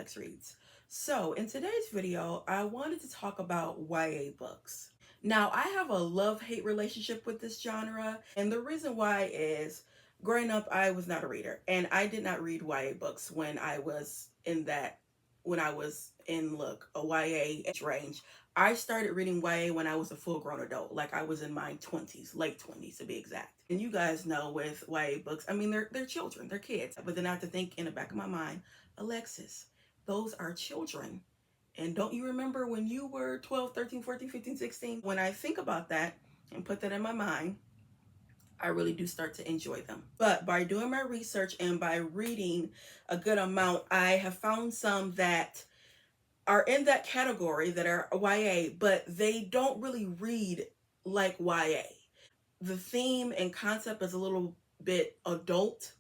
Lex Reads. So in today's video, I wanted to talk about YA books. Now, I have a love-hate relationship with this genre, and the reason why is growing up, I was not a reader, and I did not read YA books when I was in a YA age range. I started reading YA when I was a full-grown adult, like I was in my 20s, late 20s to be exact. And you guys know with YA books, I mean, they're children, they're kids. But then I have to think in the back of my mind, Alexis, those are children. And don't you remember when you were 12, 13, 14, 15, 16? When I think about that and put that in my mind, I really do start to enjoy them. But by doing my research and by reading a good amount, I have found some that are in that category that are YA, but they don't really read like YA. The theme and concept is a little bit adult,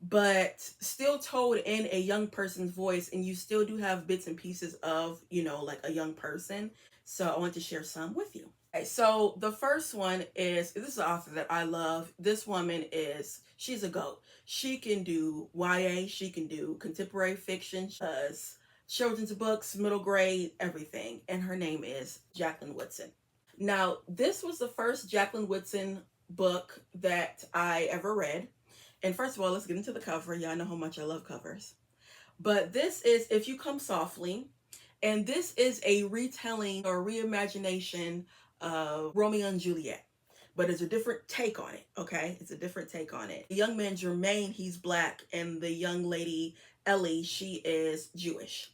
but still told in a young person's voice, and you still do have bits and pieces of, like a young person. So I want to share some with you. Okay, so the first one is, this is an author that I love. This woman she's a GOAT. She can do YA, she can do contemporary fiction, she does children's books, middle grade, everything. And her name is Jacqueline Woodson. Now, this was the first Jacqueline Woodson book that I ever read. And first of all, let's get into the cover. Y'all know how much I love covers. But this is If You Come Softly. And this is a retelling or reimagination of Romeo and Juliet. But it's a different take on it, okay? It's a different take on it. The young man, Jermaine, he's black. And the young lady, Ellie, she is Jewish.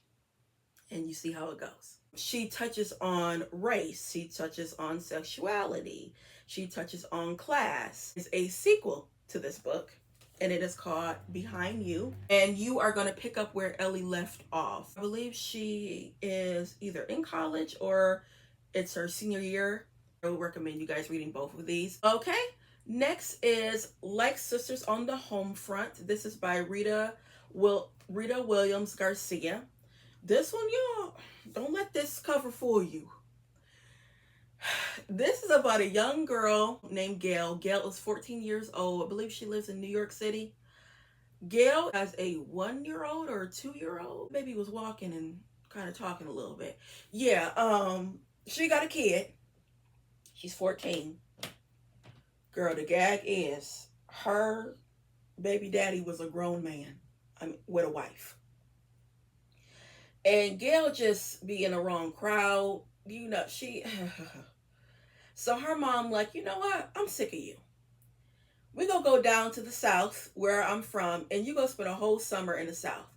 And you see how it goes. She touches on race. She touches on sexuality. She touches on class. It's a sequel to this book, and it is called Behind You. And you are going to pick up where Ellie left off. I believe she is either in college or it's her senior year. I would recommend you guys reading both of these. Okay, next is Like Sisters on the Home Front. This is by Rita Williams Garcia. This one, y'all, don't let this cover fool you. This is about a young girl named Gail. Gail is 14 years old. I believe she lives in New York City. Gail has a 1-year-old or a 2-year-old. Baby was walking and kind of talking a little bit. Yeah, she got a kid. She's 14. Girl, the gag is her baby daddy was a grown man. With a wife. And Gail just be in the wrong crowd. So her mom like, you know what? I'm sick of you. We gonna go down to the South where I'm from, and you gonna spend a whole summer in the South.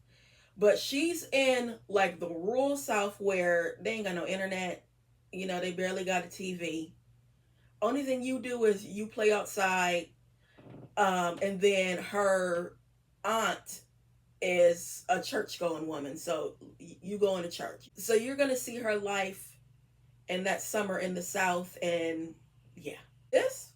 But she's in like the rural South where they ain't got no internet. They barely got a TV. Only thing you do is you play outside. And then her aunt is a church-going woman, so you go into church. So you're gonna see her life in that summer in the South, and yeah, this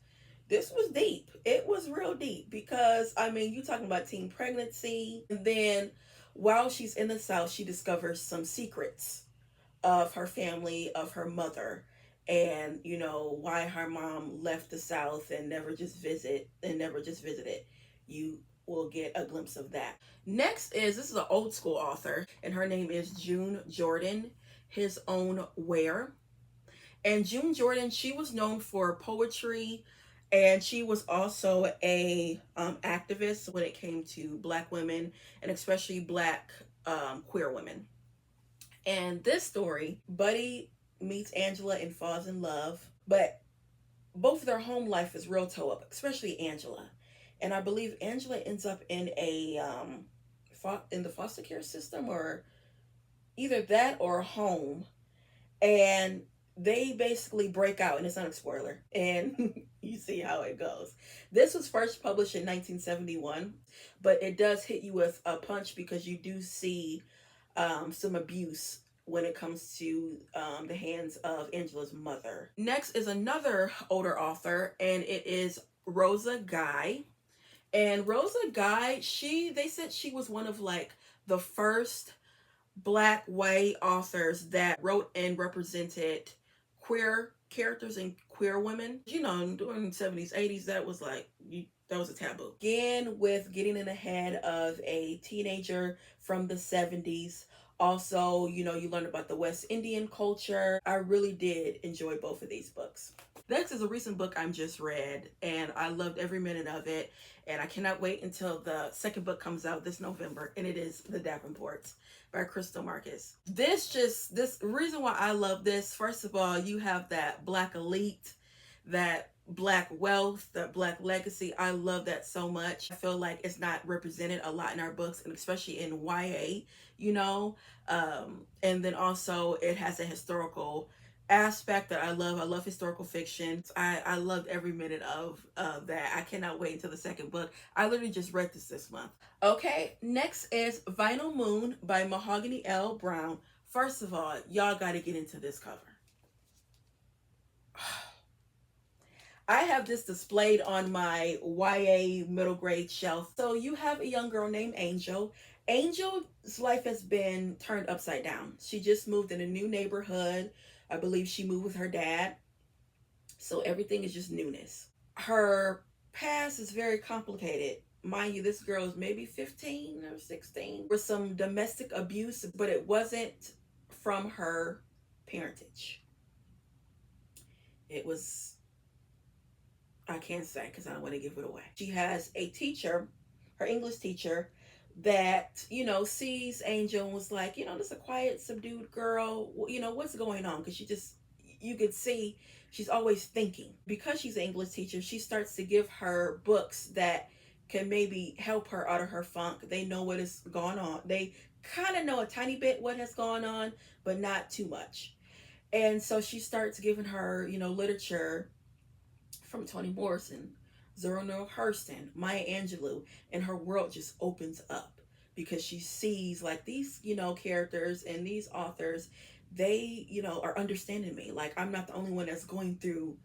was deep. It was real deep because you talking about teen pregnancy, and then while she's in the South, she discovers some secrets of her family, of her mother, and why her mom left the South and never just visited. You will get a glimpse of that. Next this is an old school author, and her name is June Jordan, His Own Where. And June Jordan, she was known for poetry, and she was also a activist when it came to Black women, and especially Black queer women. And this story, Buddy meets Angela and falls in love, but both of their home life is real toe up, especially Angela. And I believe Angela ends up in the foster care system, or either that or a home. And they basically break out, and it's not a spoiler. And you see how it goes. This was first published in 1971, but it does hit you with a punch because you do see some abuse when it comes to the hands of Angela's mother. Next is another older author, and it is Rosa Guy. And Rosa Guy, they said she was one of the first Black white authors that wrote and represented queer characters and queer women. During the 70s, 80s, that was a taboo. Again, with getting in the head of a teenager from the 70s, Also, you learn about the West Indian culture. I really did enjoy both of these books. Next is a recent book I'm just read, and I loved every minute of it. And I cannot wait until the second book comes out this November, and it is The Davenports by Crystal Marcus. This reason why I love this, first of all, you have that Black elite, that Black wealth, that Black legacy. I love that so much. I feel like it's not represented a lot in our books, and especially in YA, you know. And then also it has a historical aspect that I love. I love historical fiction. I loved every minute of that. I cannot wait until the second book. I literally just read this month. Okay, next is Vinyl Moon by Mahogany L. Brown. First of all, y'all got to get into this cover. I have this displayed on my YA middle grade shelf. So you have a young girl named Angel. Angel's life has been turned upside down. She just moved in a new neighborhood. I believe she moved with her dad. So everything is just newness. Her past is very complicated. Mind you, this girl is maybe 15 or 16 with some domestic abuse, but it wasn't from her parentage. It was, I can't say because I don't want to give it away. She has a teacher, her English teacher, that, sees Angel and was like, this is a quiet, subdued girl. What's going on? Because you could see she's always thinking. Because she's an English teacher, she starts to give her books that can maybe help her out of her funk. They know what is going on. They kind of know a tiny bit what has gone on, but not too much. And so she starts giving her, literature from Toni Morrison, Zora Neale Hurston, Maya Angelou, and her world just opens up because she sees like these, characters and these authors, they, are understanding me. Like I'm not the only one that's going through,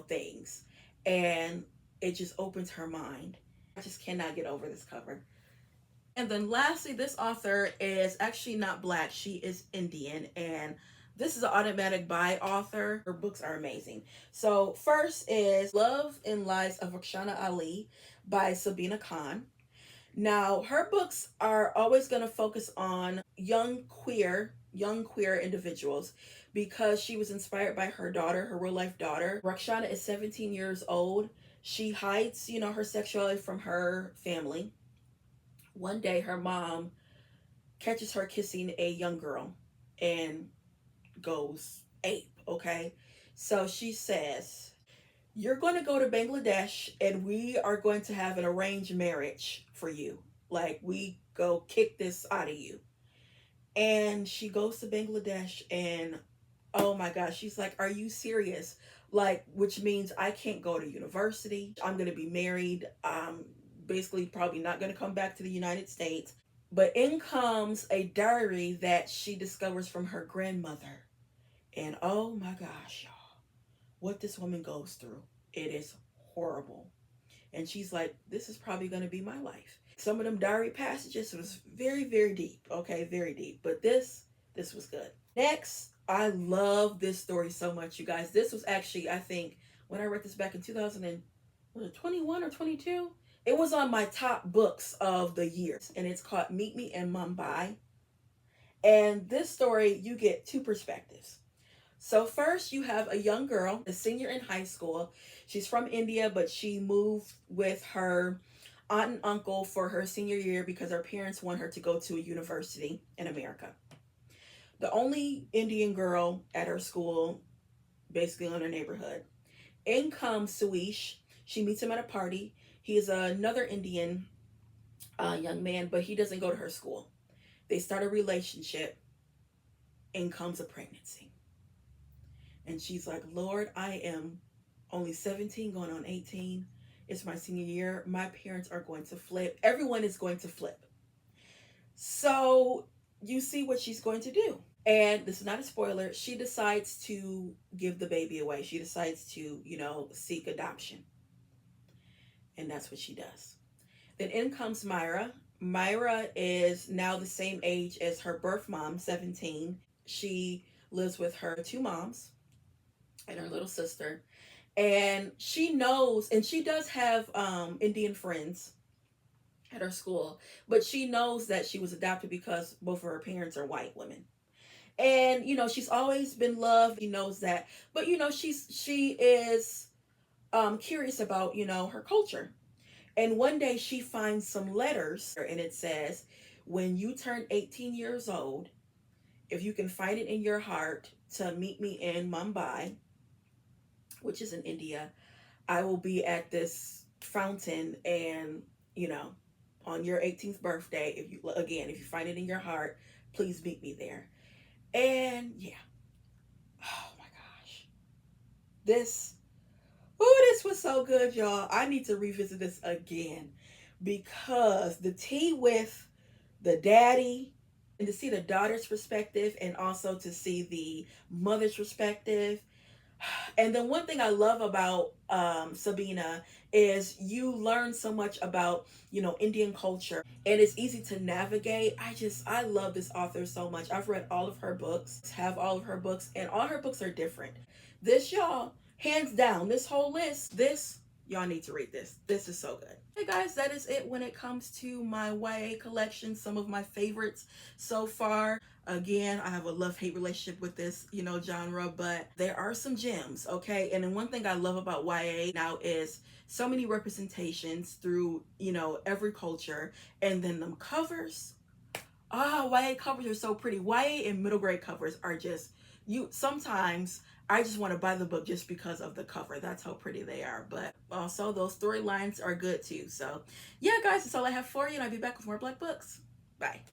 things. And it just opens her mind. I just cannot get over this cover. And then lastly, this author is actually not Black. She is Indian. And this is an automatic buy author. Her books are amazing. So first is Love and Lies of Roxana Ali by Sabina Khan. Now, her books are always going to focus on young queer individuals because she was inspired by her daughter, her real life daughter. Roxana is 17 years old. She hides, her sexuality from her family. One day her mom catches her kissing a young girl and goes ape, okay? So she says, "You're going to go to Bangladesh and we are going to have an arranged marriage for you. Like, we go kick this out of you." And she goes to Bangladesh and oh my gosh, she's like, "Are you serious?" Like, which means I can't go to university. I'm going to be married. Basically probably not going to come back to the United States. But in comes a diary that she discovers from her grandmother. And oh my gosh, y'all, what this woman goes through, it is horrible. And she's like, this is probably going to be my life. Some of them diary passages was very, very deep. Okay, very deep. But this was good. Next, I love this story so much, you guys. This was actually, I think, when I read this back in 2021 or 22, it was on my top books of the year. And it's called Meet Me in Mumbai. And this story, you get two perspectives. So first you have a young girl, a senior in high school. She's from India, but she moved with her aunt and uncle for her senior year because her parents want her to go to a university in America. The only Indian girl at her school, basically in her neighborhood. In comes Suish. She meets him at a party. He is another Indian young man, but he doesn't go to her school. They start a relationship. In comes a pregnancy. And she's like, "Lord, I am only 17 going on 18. It's my senior year. My parents are going to flip. Everyone is going to flip." So you see what she's going to do. And this is not a spoiler. She decides to give the baby away. She decides to, seek adoption. And that's what she does. Then in comes Myra. Myra is now the same age as her birth mom, 17. She lives with her two moms and her little sister. And she knows, and she does have Indian friends, at her school, but she knows that she was adopted because both of her parents are white women. And she's always been loved. She knows that, but she is curious about her culture. And one day she finds some letters, and it says, "When you turn 18 years old, if you can find it in your heart to meet me in Mumbai, which is in India, I will be at this fountain, and you know, on your 18th birthday, if you find it in your heart, please meet me there." And yeah, oh my gosh, this this was so good, y'all. I need to revisit this again because the tea with the daddy, and to see the daughter's perspective and also to see the mother's perspective. And then one thing I love about Sabina is you learn so much about Indian culture, and it's easy to navigate. I love this author so much. I've read all of her books, have all of her books, and all her books are different. This, y'all, hands down, this whole list, this, y'all need to read this. This is so good. Hey guys, that is it when it comes to my YA collection. Some of my favorites so far. Again, I have a love-hate relationship with this genre, but there are some gems, okay? And then one thing I love about YA now is so many representations through every culture. And then them covers, YA covers are so pretty. YA and middle grade covers are just, sometimes I just want to buy the book just because of the cover. That's how pretty they are. But also those storylines are good too. So yeah, guys, that's all I have for you, and I'll be back with more Black books. Bye.